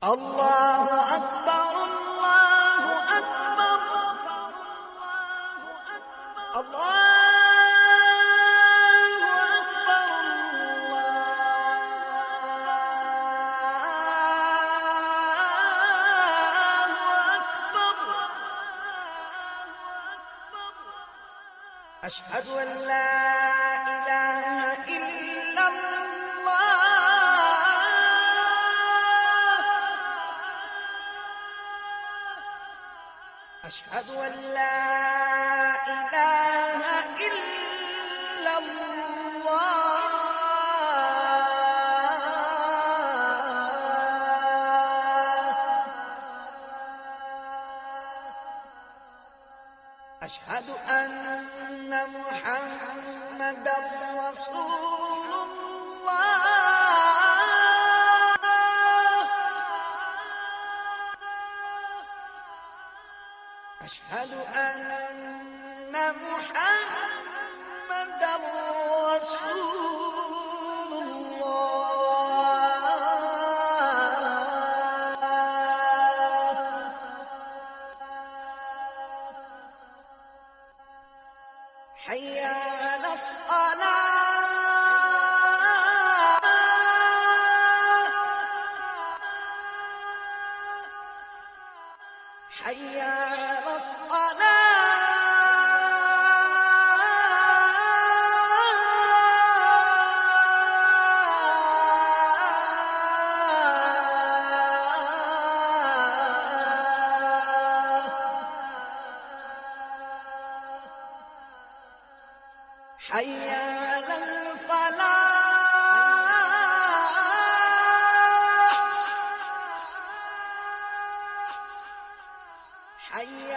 الله أكبر الله أكبر الله أكبر الله أكبر. أشهد أن لا إله إلا الله. أشهد أن لا إله إلا الله. أشهد أن محمدًا رسول الله. أشهد أن محمدًا رسول الله. حي على الصلاة. حي على الصلاة. حي على الفلاح. حي